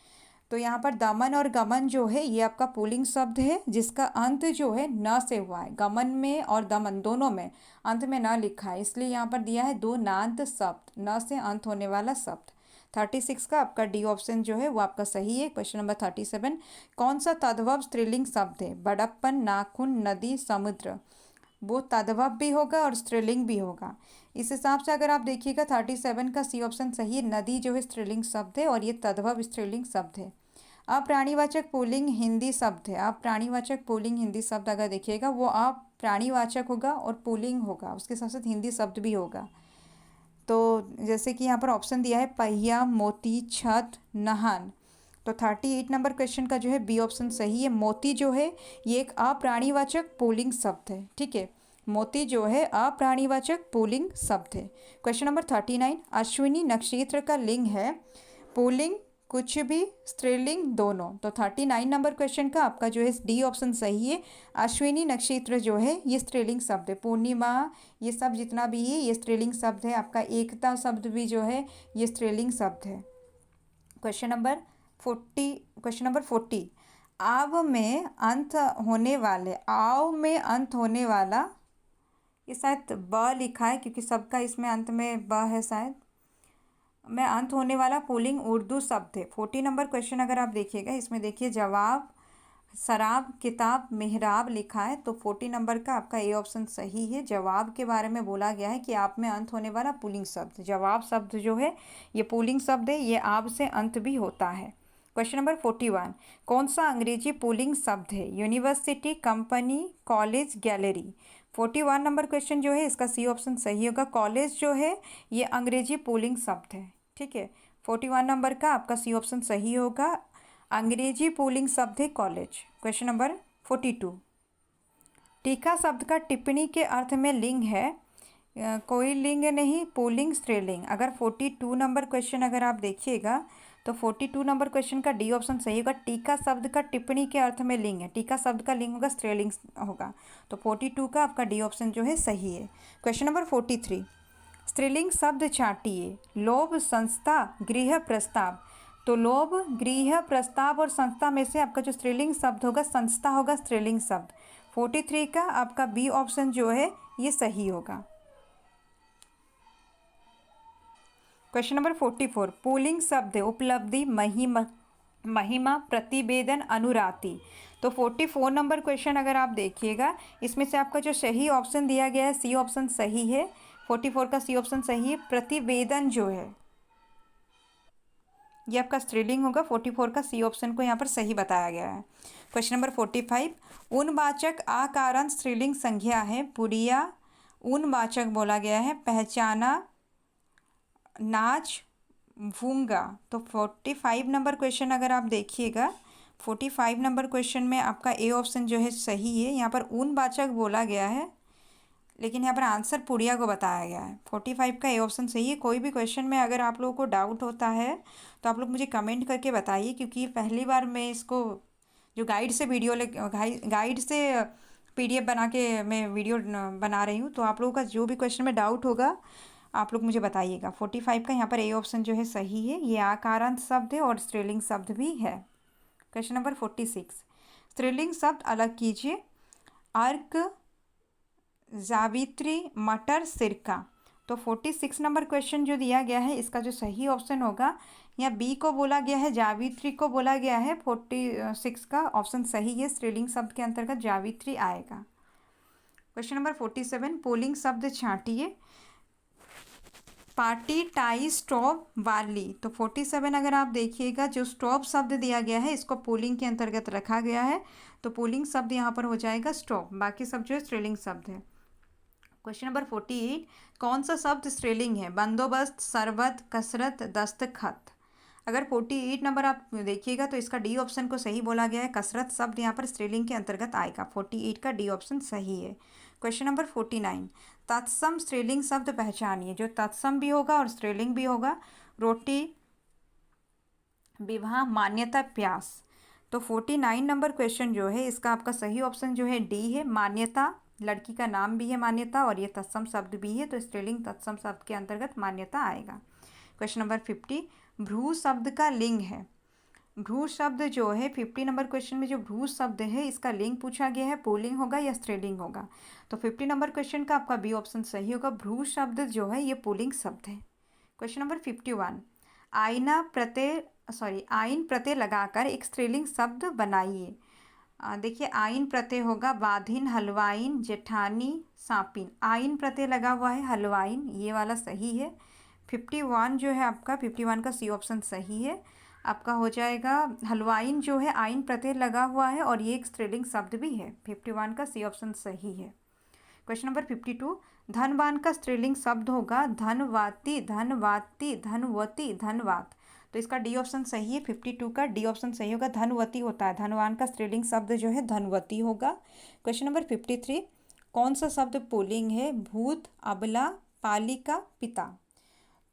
तो यहाँ पर दमन और गमन जो है ये आपका पुल्लिंग शब्द है, जिसका अंत जो है न से हुआ है। गमन में और दमन दोनों में अंत में न लिखा है, इसलिए यहाँ पर दिया है दो नांत शब्द, न से अंत होने वाला शब्द। 36 का आपका डी ऑप्शन जो है वो आपका सही है। क्वेश्चन नंबर 37, कौन सा तद्भव स्त्रीलिंग शब्द है? बड़प्पन, नाखून, नदी, समुद्र। वो तद्भव भी होगा और स्त्रीलिंग भी होगा। इस हिसाब से अगर आप देखिएगा, 37 का सी ऑप्शन सही है। नदी जो है स्त्रीलिंग शब्द है और ये तद्भव स्त्रीलिंग शब्द है। अप्राणीवाचक पुल्लिंग हिंदी शब्द है। अप्राणीवाचक पुल्लिंग हिंदी शब्द अगर देखिएगा, वो प्राणीवाचक होगा और पुल्लिंग होगा, उसके साथ साथ हिंदी शब्द भी होगा। तो जैसे कि यहाँ पर ऑप्शन दिया है, पहिया, मोती, छत, नहान। तो 38 नंबर क्वेश्चन का जो है बी ऑप्शन सही है। मोती जो है ये एक अप्राणीवाचक पुल्लिंग शब्द है। ठीक है, मोती जो है अप्राणीवाचक पुल्लिंग शब्द है। क्वेश्चन नंबर 39, अश्विनी नक्षत्र का लिंग है पुल्लिंग, कुछ भी, स्त्रीलिंग, दोनों। तो 39 नंबर क्वेश्चन का आपका जो है डी ऑप्शन सही है। अश्विनी नक्षत्र जो है ये स्त्रीलिंग शब्द है। पूर्णिमा, ये सब जितना भी है ये स्त्रीलिंग शब्द है। आपका एकता शब्द भी जो है ये स्त्रीलिंग शब्द है। क्वेश्चन नंबर 40, आव में अंत होने वाले, आव में अंत होने वाला, ये शायद ब लिखा है क्योंकि सबका इसमें अंत में ब है, शायद में अंत होने वाला पुल्लिंग उर्दू शब्द है। 40 नंबर क्वेश्चन अगर आप देखिएगा, इसमें देखिए जवाब, शराब, किताब, मेहराब लिखा है। तो 40 नंबर का आपका ए ऑप्शन सही है। जवाब के बारे में बोला गया है कि आप में अंत होने वाला पुल्लिंग शब्द, जवाब शब्द जो है ये पुल्लिंग शब्द है, ये आप से अंत भी होता है। क्वेश्चन नंबर 41, कौन सा अंग्रेजी पुल्लिंग शब्द है? University, company, college, gallery. 41 number question जो है इसका सी ऑप्शन सही होगा। कॉलेज जो है ये अंग्रेजी पुल्लिंग शब्द है। ठीक है, 41 नंबर का आपका सी ऑप्शन सही होगा। अंग्रेजी पुल्लिंग शब्द है कॉलेज। क्वेश्चन नंबर 42, टीका शब्द का टिप्पणी के अर्थ में लिंग है, कोई लिंग नहीं, पुल्लिंग, स्त्रीलिंग। अगर 42 नंबर क्वेश्चन अगर आप देखिएगा, तो 42 नंबर क्वेश्चन का डी ऑप्शन सही होगा। टीका शब्द का टिप्पणी के अर्थ में लिंग है, टीका शब्द का लिंग होगा स्त्रीलिंग होगा। तो 42 का आपका डी ऑप्शन जो है सही है। क्वेश्चन नंबर 43, स्त्रीलिंग शब्द छांटिए। लोभ, संस्था, गृह, प्रस्ताव। तो लोभ, गृह, प्रस्ताव और संस्था में से आपका जो स्त्रीलिंग शब्द होगा संस्था होगा स्त्रीलिंग शब्द। 43 का आपका बी ऑप्शन जो है ये सही होगा। क्वेश्चन नंबर 44, पुल्लिंग शब्द है उपलब्धि, महिमा, महिमा, प्रतिवेदन, अनुराति। तो 44 नंबर क्वेश्चन अगर आप देखिएगा इसमें से आपका जो सही ऑप्शन दिया गया है सी ऑप्शन सही है। 44 का सी ऑप्शन सही है। प्रतिवेदन जो है ये आपका स्त्रीलिंग होगा। 44 का सी ऑप्शन को यहाँ पर सही बताया गया है। क्वेश्चन नंबर 45, उनवाचक आकारांत स्त्रीलिंग संज्ञा है। पुरिया उनवाचक बोला गया है। पहचाना, नाच, भूंगा। तो 45 नंबर क्वेश्चन अगर आप देखिएगा 45 नंबर क्वेश्चन में आपका ए ऑप्शन जो है सही है। यहाँ पर उनवाचक बोला गया है लेकिन यहाँ पर आंसर पुड़िया को बताया गया है। 45 का ए ऑप्शन सही है। कोई भी क्वेश्चन में अगर आप लोगों को डाउट होता है तो आप लोग मुझे कमेंट करके बताइए, क्योंकि ये पहली बार मैं इसको जो गाइड से वीडियो गाइड से पीडीएफ बना के मैं वीडियो बना रही हूँ। तो आप लोगों का जो भी क्वेश्चन में डाउट होगा आप लोग मुझे बताइएगा। 45 का यहाँ पर ए ऑप्शन जो है सही है। ये आकारांत शब्द है और स्त्रीलिंग शब्द भी है। क्वेश्चन नंबर 46, स्त्रीलिंग शब्द अलग कीजिए। अर्क, जावित्री, मटर, सिरका। तो 46 नंबर क्वेश्चन जो दिया गया है इसका जो सही ऑप्शन होगा या बी को बोला गया है, जावित्री को बोला गया है। 46 का ऑप्शन सही है। स्त्रीलिंग शब्द के अंतर्गत जावित्री आएगा। क्वेश्चन नंबर 47, पुल्लिंग शब्द छांटिए। पार्टी, टाई, स्टॉप, वाली। तो 47 अगर आप देखिएगा जो स्टॉप शब्द दिया गया है इसको पुल्लिंग के अंतर्गत रखा गया है। तो पुल्लिंग शब्द यहाँ पर हो जाएगा स्टॉप, बाकी सब जो है स्त्रीलिंग शब्द है। क्वेश्चन नंबर 48, कौन सा शब्द स्त्रीलिंग है? बंदोबस्त, शरबत, कसरत, दस्तखत। अगर 48 नंबर आप देखिएगा तो इसका डी ऑप्शन को सही बोला गया है। कसरत शब्द यहाँ पर स्त्रीलिंग के अंतर्गत आएगा। 48 का डी ऑप्शन सही है। क्वेश्चन नंबर 49, तत्सम स्त्रीलिंग शब्द पहचानिए। जो तत्सम भी होगा और स्त्रीलिंग भी होगा। रोटी, विवाह, मान्यता, प्यास। तो 49 नंबर क्वेश्चन जो है इसका आपका सही ऑप्शन जो है डी है। मान्यता, लड़की का नाम भी है मान्यता और ये तत्सम शब्द भी है। तो स्त्रीलिंग तत्सम शब्द के अंतर्गत मान्यता आएगा। क्वेश्चन नंबर 50, भ्रू शब्द का लिंग है। भ्रू शब्द जो है 50 नंबर क्वेश्चन में जो भ्रू शब्द है इसका लिंग पूछा गया है। पुल्लिंग होगा या स्त्रीलिंग होगा। तो 50 नंबर क्वेश्चन का आपका बी ऑप्शन सही होगा। भ्रू शब्द जो है ये पुल्लिंग शब्द है। क्वेश्चन नंबर 51, आइन प्रत्यय लगाकर एक स्त्रीलिंग शब्द बनाइए। देखिए आइन प्रत्यय होगा बाधिन, हलवाइन, जेठानी, सांपिन। आइन प्रत्यय लगा हुआ है हलवाइन, ये वाला सही है। 51 जो है आपका 51 का सी ऑप्शन सही है। आपका हो जाएगा हलवाइन जो है आइन प्रत्यय लगा हुआ है और ये एक स्त्रीलिंग शब्द भी है। 51 का सी ऑप्शन सही है। क्वेश्चन नंबर 52, धनवान का स्त्रीलिंग शब्द होगा धनवाती, धनवाती, धनवती, धनवात। तो इसका डी ऑप्शन सही है। 52 का डी ऑप्शन सही होगा। धनवती होता है। धनवान का स्त्रीलिंग शब्द जो है धनवती होगा। क्वेश्चन नंबर 53, कौन सा शब्द पुल्लिंग है? भूत, अबला, पालिका, पिता।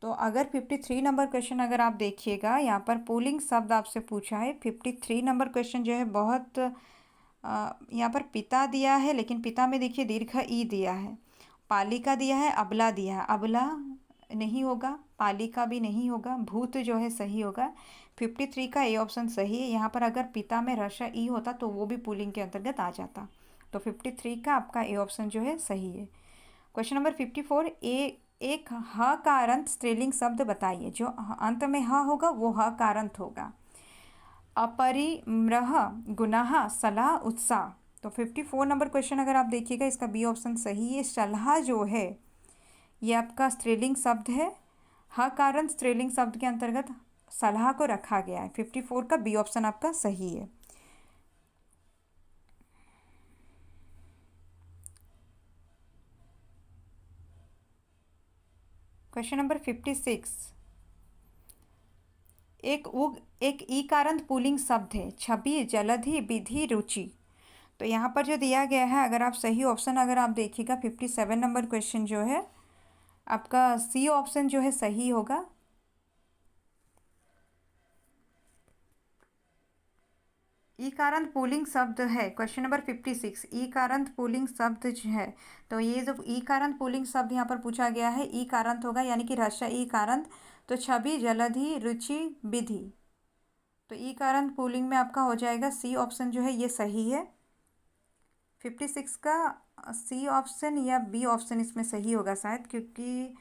तो अगर 53 नंबर क्वेश्चन अगर आप देखिएगा यहाँ पर पुल्लिंग शब्द आपसे पूछा है। 53 नंबर क्वेश्चन जो है बहुत यहाँ पर पिता दिया है लेकिन पिता में देखिए दीर्घ ई दिया है। पालिका दिया है, अबला दिया है। अबला नहीं होगा, पालिका भी नहीं होगा, भूत जो है सही होगा। 53 का ए ऑप्शन सही है। यहाँ पर अगर पिता में रस्व ई होता तो वो भी पुल्लिंग के अंतर्गत आ जाता। तो 53 का आपका ए ऑप्शन जो है सही है। क्वेश्चन नंबर 54, एक ह का अंत स्त्रीलिंग शब्द बताइए। जो अंत में ह होगा वो ह का अंत होगा। अपरिमृह, गुनाह, सलाह, उत्साह। तो 54 नंबर क्वेश्चन अगर आप देखिएगा इसका बी ऑप्शन सही है। सलाह जो है ये आपका स्त्रीलिंग शब्द है। ह कारण स्त्रीलिंग शब्द के अंतर्गत सलाह को रखा गया है। 54 का बी ऑप्शन आपका सही है। क्वेश्चन नंबर 56, एक ईकारांत पुल्लिंग शब्द है। छवि, जलधि, विधि, रुचि। तो यहाँ पर जो दिया गया है अगर आप सही ऑप्शन अगर आप देखिएगा 57 नंबर क्वेश्चन जो है आपका सी ऑप्शन जो है सही होगा। ईकारांत पुल्लिंग शब्द है। क्वेश्चन नंबर 56, ईकारांत पुल्लिंग शब्द जो है, तो ये जो ईकारांत पुल्लिंग शब्द यहाँ पर पूछा गया है, ईकारांत होगा यानी कि ह्रस्व ईकारांत। तो छवि, जलधि, रुचि, विधि। तो ईकारांत पुल्लिंग में आपका हो जाएगा सी ऑप्शन जो है ये सही है। 56 का सी ऑप्शन या बी ऑप्शन इसमें सही होगा शायद, क्योंकि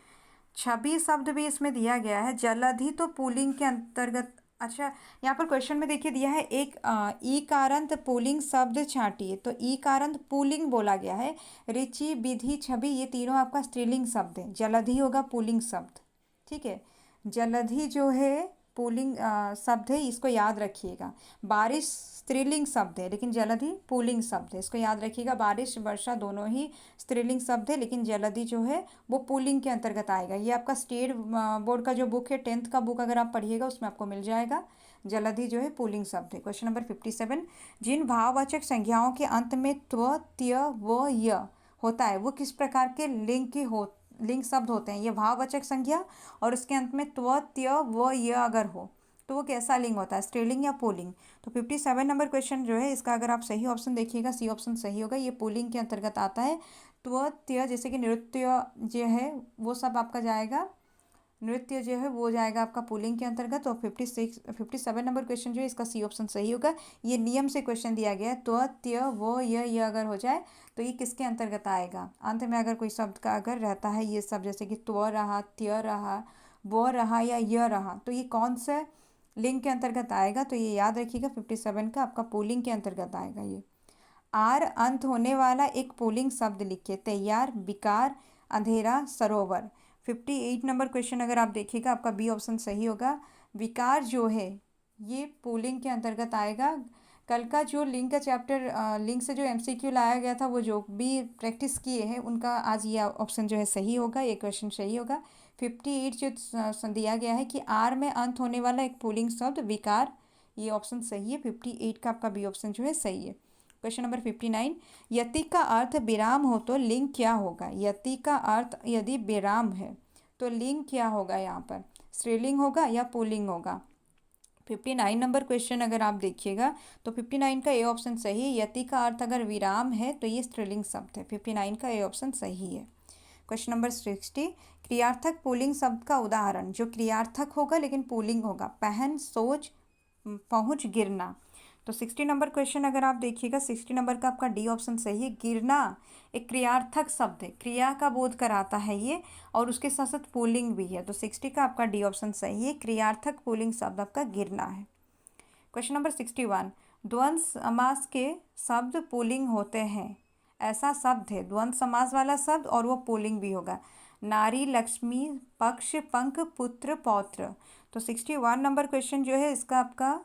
छवि शब्द भी इसमें दिया गया है। जलधि तो पुल्लिंग के अंतर्गत। अच्छा, यहाँ पर क्वेश्चन में देखिए दिया है एक ईकारांत पुल्लिंग शब्द छांटिए, तो ईकारांत पुल्लिंग बोला गया है। रुचि, विधि, छवि ये तीनों आपका स्त्रीलिंग शब्द है। जलधि होगा पुल्लिंग शब्द, ठीक है। जलधि जो है पुल्लिंग शब्द है, इसको याद रखिएगा। बारिश स्त्रीलिंग शब्द है लेकिन जलधि पुल्लिंग शब्द है, इसको याद रखिएगा। बारिश, वर्षा दोनों ही स्त्रीलिंग शब्द है लेकिन जलधि जो है वो पुल्लिंग के अंतर्गत आएगा। ये आपका स्टेट बोर्ड का जो बुक है, 10th का बुक अगर आप पढ़िएगा उसमें आपको मिल जाएगा। जलधि जो है पुल्लिंग शब्द है। क्वेश्चन नंबर 57, जिन भाववाचक संज्ञाओं के अंत में त्व, त्य, व, य होता है वो किस प्रकार के लिंग शब्द होते हैं। ये भाववाचक संज्ञा और उसके अंत में त्व, त्य, व, य अगर हो तो वो कैसा लिंग होता है, स्त्रीलिंग या पुल्लिंग। तो 57 नंबर क्वेश्चन जो है इसका अगर आप सही ऑप्शन देखिएगा, सी ऑप्शन सही होगा। ये पुल्लिंग के अंतर्गत आता है। त्व, त्य जैसे कि नृत्य जो है वो सब आपका जाएगा, नृत्य जो है वो जाएगा आपका पुल्लिंग के अंतर्गत। और 57 नंबर क्वेश्चन जो है इसका सी ऑप्शन सही होगा। ये नियम से क्वेश्चन दिया गया है। त्व, त्य, वो, ये अगर हो जाए तो ये किसके अंतर्गत आएगा। अंत में अगर कोई शब्द का अगर रहता है ये सब, जैसे कि त्व रहा, त्य रहा, वो रहा या य रहा, तो ये कौन से लिंग के अंतर्गत आएगा। तो ये याद रखिएगा 57 का आपका पुल्लिंग के अंतर्गत आएगा। ये आर अंत होने वाला एक पुल्लिंग शब्द लिखिए। तैयार, विकार, अंधेरा, सरोवर। 58 नंबर क्वेश्चन अगर आप देखिएगा आपका बी ऑप्शन सही होगा। विकार जो है ये पुल्लिंग के अंतर्गत आएगा। कल का जो लिंक का चैप्टर लिंक से जो एमसीक्यू लाया गया था, वो जो भी प्रैक्टिस किए हैं उनका आज ये ऑप्शन जो है सही होगा, ये क्वेश्चन सही होगा। 58 जो दिया गया है कि आर में अंत होने वाला एक पुल्लिंग शब्द विकार, ये ऑप्शन सही है। 58 का आपका बी ऑप्शन जो है सही है। क्वेश्चन नंबर 59, यति का अर्थ विराम हो तो लिंग क्या होगा। यति का अर्थ यदि विराम है तो लिंग क्या होगा, यहाँ पर स्त्रीलिंग होगा या पुल्लिंग होगा। 59 नंबर क्वेश्चन अगर आप देखिएगा तो 59 का ए ऑप्शन सही है। यति का अर्थ अगर विराम है तो ये स्त्रीलिंग शब्द है। 59 का ए ऑप्शन सही है। क्वेश्चन नंबर 60, क्रियार्थक पुल्लिंग शब्द का उदाहरण। जो क्रियार्थक होगा लेकिन पुल्लिंग होगा। पहन, सोच, पहुँच, गिरना। तो 60 नंबर क्वेश्चन अगर आप देखिएगा 60 नंबर का आपका डी ऑप्शन सही है। गिरना एक क्रियार्थक शब्द है, क्रिया का बोध कराता है ये, और उसके साथ साथ पुल्लिंग भी है। तो 60 का आपका डी ऑप्शन सही है। क्रियार्थक पुल्लिंग शब्द आपका गिरना है। क्वेश्चन नंबर 61, द्वंद्व समास के शब्द पुल्लिंग होते हैं। ऐसा शब्द है द्वंद्व समास वाला शब्द और वो पुल्लिंग भी होगा। नारी, लक्ष्मी, पक्ष, पंख, पुत्र, पौत्र। तो 61 नंबर क्वेश्चन जो है इसका आपका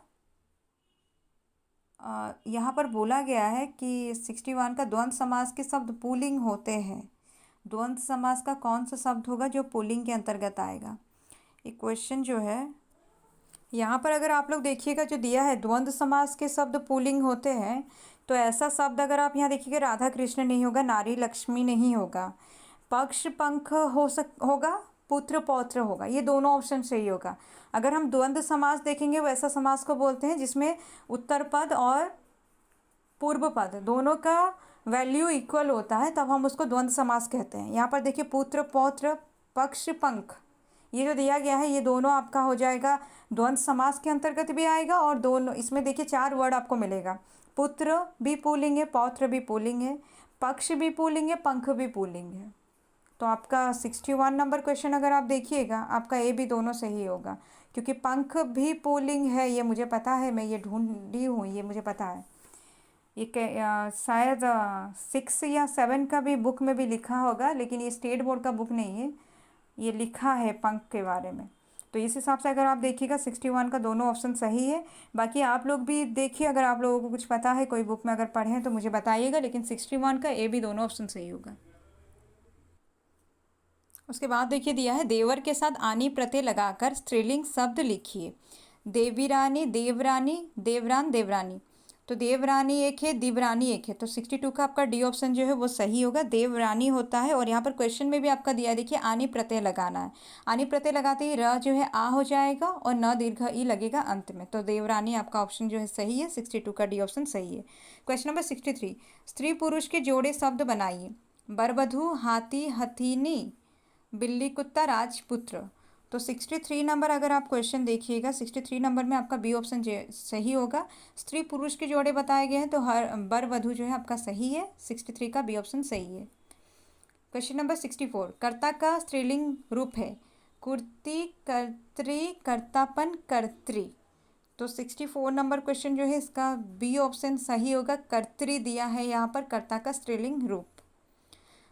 यहाँ पर बोला गया है कि 61 का द्वंद्व समास के शब्द पुल्लिंग होते हैं। द्वंद्व समास का कौन सा शब्द होगा जो पुल्लिंग के अंतर्गत आएगा। ये क्वेश्चन जो है यहाँ पर अगर आप लोग देखिएगा जो दिया है द्वंद्व समास के शब्द पुल्लिंग होते हैं, तो ऐसा शब्द अगर आप यहाँ देखिएगा राधा कृष्ण नहीं होगा, नारी लक्ष्मी नहीं होगा, पक्ष पंख होगा, पुत्र पौत्र होगा। ये दोनों ऑप्शन सही होगा। अगर हम द्वंद्व समास देखेंगे वो ऐसा समास को बोलते हैं जिसमें उत्तर पद और पूर्व पद दोनों का वैल्यू इक्वल होता है, तब हम उसको द्वंद्व समास कहते हैं। यहाँ पर देखिए पुत्र, पौत्र, पक्ष, पंख, ये जो दिया गया है ये दोनों आपका हो जाएगा द्वंद्व समास के अंतर्गत भी आएगा। और दोनों इसमें देखिए 4 वर्ड आपको मिलेगा। पुत्र भी पुल्लिंग है, पौत्र भी पुल्लिंग है, पक्ष भी पुल्लिंग है, पंख भी पुल्लिंग है। तो आपका 61 नंबर क्वेश्चन अगर आप देखिएगा आपका ए भी दोनों सही होगा, क्योंकि पंख भी पुल्लिंग है, ये मुझे पता है, मैं ये ढूंढी हूँ, ये मुझे पता है। ये शायद 6 या 7 का भी बुक में भी लिखा होगा, लेकिन ये स्टेट बोर्ड का बुक नहीं है, ये लिखा है पंख के बारे में। तो इस हिसाब से अगर आप देखिएगा 61 का दोनों ऑप्शन सही है। बाकी आप लोग भी देखिए, अगर आप लोगों को कुछ पता है कोई बुक में अगर पढ़ें तो मुझे बताइएगा, लेकिन 61 का ए भी दोनों ऑप्शन सही होगा। उसके बाद देखिए दिया है देवर के साथ आनी प्रत्यय लगाकर स्त्रीलिंग शब्द लिखिए। देवीरानी, देवरानी, देवरान, देवरानी। तो देवरानी एक है, दिवरानी एक है, तो 62 का आपका डी ऑप्शन जो है वो सही होगा। देवरानी होता है। और यहाँ पर क्वेश्चन में भी आपका दिया है, देखिए आनी प्रत्यय लगाना है। आनी प्रत्यय लगाते ही र जो है आ हो जाएगा और न दीर्घ ई लगेगा अंत में। तो देवरानी आपका ऑप्शन जो है सही है, 62 का डी ऑप्शन सही है। क्वेश्चन नंबर 63, स्त्री पुरुष के जोड़े शब्द बनाइए। बरबधू, हाथी, हथीनी, बिल्ली, कुत्ता, राजपुत्र। तो 63 नंबर अगर आप क्वेश्चन देखिएगा, 63 नंबर में आपका बी ऑप्शन सही होगा। स्त्री पुरुष के जोड़े बताए गए हैं, तो हर बर वधु जो है आपका सही है, 63 का बी ऑप्शन सही है। क्वेश्चन नंबर 64, कर्ता का स्त्रीलिंग रूप है। कुर्ती, कर्त्री, कर्तापन, कर्त्री। तो 64 नंबर क्वेश्चन जो है इसका बी ऑप्शन सही होगा। कर्त्री दिया है यहाँ पर कर्ता का स्त्रीलिंग रूप।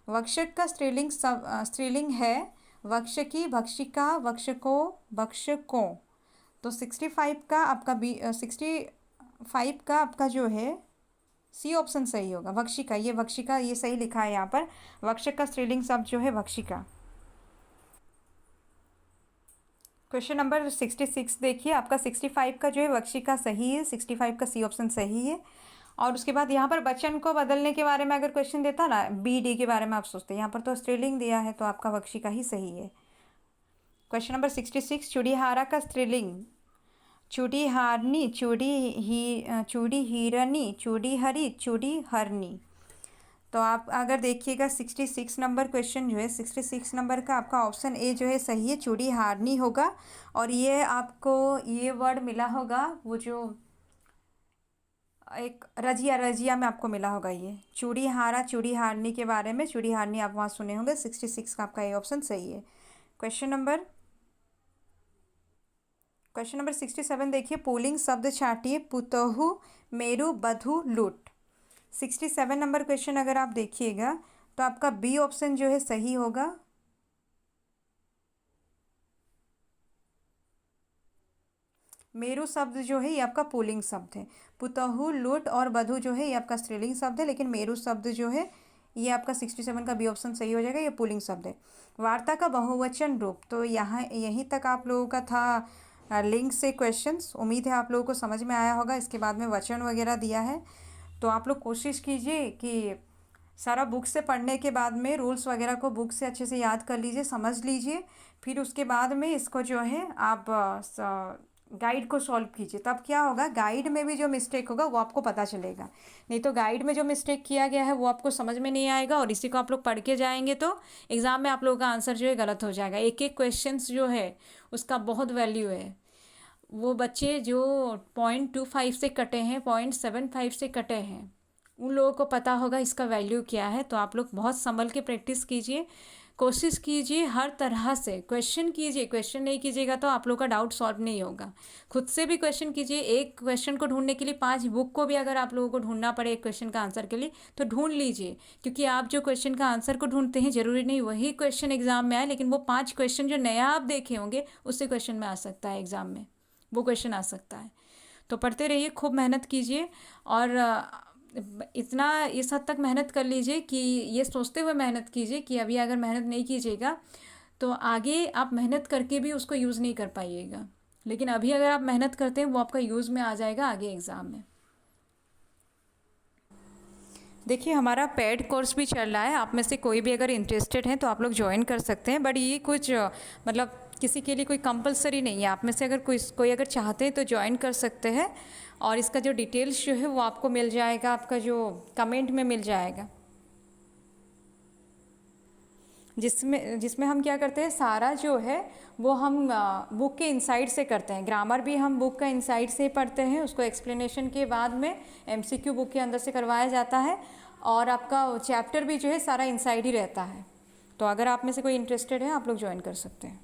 वक्षक का स्त्रीलिंग है वक्षकी, भक्षिका, वक्षको, भक्षकों। तो 65 का आपका 65 का आपका जो है सी ऑप्शन सही होगा, वक्षिका। ये वक्षिका ये सही लिखा है यहाँ पर। वक्षक का स्त्रीलिंग शब्द जो है वक्षिका। क्वेश्चन नंबर 66 देखिए, आपका 65 का जो है वक्षिका सही है, 65 का सी ऑप्शन सही है। और उसके बाद यहाँ पर वचन को बदलने के बारे में अगर क्वेश्चन देता ना, बी डी के बारे में आप सोचते हैं, यहाँ पर तो स्त्रीलिंग दिया है, तो आपका वक्षिका ही सही है। क्वेश्चन नंबर 66, चूड़ीहारा का स्त्रीलिंग। चूड़ीहारनी, चूड़ी हीरनी, चूड़ी हरी, चूड़ी हरनी। तो आप अगर देखिएगा 66 नंबर क्वेश्चन जो है, 66 नंबर का आपका ऑप्शन ए जो है सही है, चूड़ी हारनी होगा। और ये आपको ये वर्ड मिला होगा, वो जो एक रजिया, रजिया में आपको मिला होगा ये चूड़ी हारा, चूड़ी हारनी के बारे में। चूड़ी हारनी आप वहाँ सुने होंगे। 66 का आपका ये ऑप्शन सही है। क्वेश्चन नंबर 67 देखिए, पुल्लिंग शब्द छाटिए। पुतहु, मेरु, बधु, लूट। 67 नंबर क्वेश्चन अगर आप देखिएगा तो आपका बी ऑप्शन जो है सही होगा। मेरु शब्द जो है ये आपका पुल्लिंग शब्द है। पुतहु, लूट और बधु जो है ये आपका स्त्रीलिंग शब्द है, लेकिन मेरु शब्द जो है ये आपका 67 का बी ऑप्शन सही हो जाएगा, ये पुल्लिंग शब्द है। वार्ता का बहुवचन रूप, तो यहाँ यहीं तक आप लोगों का था लिंक से क्वेश्चंस। उम्मीद है आप लोगों को समझ में आया होगा। इसके बाद में वचन वगैरह दिया है, तो आप लोग कोशिश कीजिए कि सारा बुक से पढ़ने के बाद में रूल्स वगैरह को बुक से अच्छे से याद कर लीजिए, समझ लीजिए। फिर उसके बाद में इसको जो है आप गाइड को सॉल्व कीजिए। तब क्या होगा, गाइड में भी जो मिस्टेक होगा वो आपको पता चलेगा। नहीं तो गाइड में जो मिस्टेक किया गया है वो आपको समझ में नहीं आएगा, और इसी को आप लोग पढ़ के जाएंगे तो एग्ज़ाम में आप लोगों का आंसर जो है गलत हो जाएगा। एक एक क्वेश्चन जो है उसका बहुत वैल्यू है। वो बच्चे जो 0.25 से कटे हैं, 0.75 से कटे हैं, उन लोगों को पता होगा इसका वैल्यू क्या है। तो आप लोग बहुत संभल के प्रैक्टिस कीजिए, कोशिश कीजिए, हर तरह से क्वेश्चन कीजिए। क्वेश्चन नहीं कीजिएगा तो आप लोग का डाउट सॉल्व नहीं होगा। खुद से भी क्वेश्चन कीजिए। एक क्वेश्चन को ढूंढने के लिए 5 बुक को भी अगर आप लोगों को ढूंढना पड़े एक क्वेश्चन का आंसर के लिए, तो ढूंढ लीजिए। क्योंकि आप जो क्वेश्चन का आंसर को ढूंढते हैं ज़रूरी नहीं वही क्वेश्चन एग्जाम में आए, लेकिन वो 5 क्वेश्चन जो नया आप देखे होंगे उससे क्वेश्चन में आ सकता है, एग्ज़ाम में वो क्वेश्चन आ सकता है। तो पढ़ते रहिए, खूब मेहनत कीजिए। और इतना इस हद तक मेहनत कर लीजिए कि ये सोचते हुए मेहनत कीजिए कि अभी अगर मेहनत नहीं कीजिएगा तो आगे आप मेहनत करके भी उसको यूज़ नहीं कर पाइएगा, लेकिन अभी अगर आप मेहनत करते हैं वो आपका यूज़ में आ जाएगा आगे एग्ज़ाम में। देखिए हमारा पेड कोर्स भी चल रहा है, आप में से कोई भी अगर इंटरेस्टेड हैं तो आप लोग ज्वाइन कर सकते हैं। बट ये कुछ मतलब किसी के लिए कोई कंपलसरी नहीं है। आप में से अगर कोई अगर चाहते हैं तो ज्वाइन कर सकते हैं। और इसका जो डिटेल्स जो है वो आपको मिल जाएगा, आपका जो कमेंट में मिल जाएगा, जिसमें हम क्या करते हैं, सारा जो है वो हम बुक के इनसाइड से करते हैं। ग्रामर भी हम बुक का इनसाइड से पढ़ते हैं, उसको एक्सप्लेनेशन के बाद में एमसीक्यू बुक के अंदर से करवाया जाता है। और आपका चैप्टर भी जो है सारा इनसाइड ही रहता है। तो अगर आप में से कोई इंटरेस्टेड है आप लोग ज्वाइन कर सकते हैं।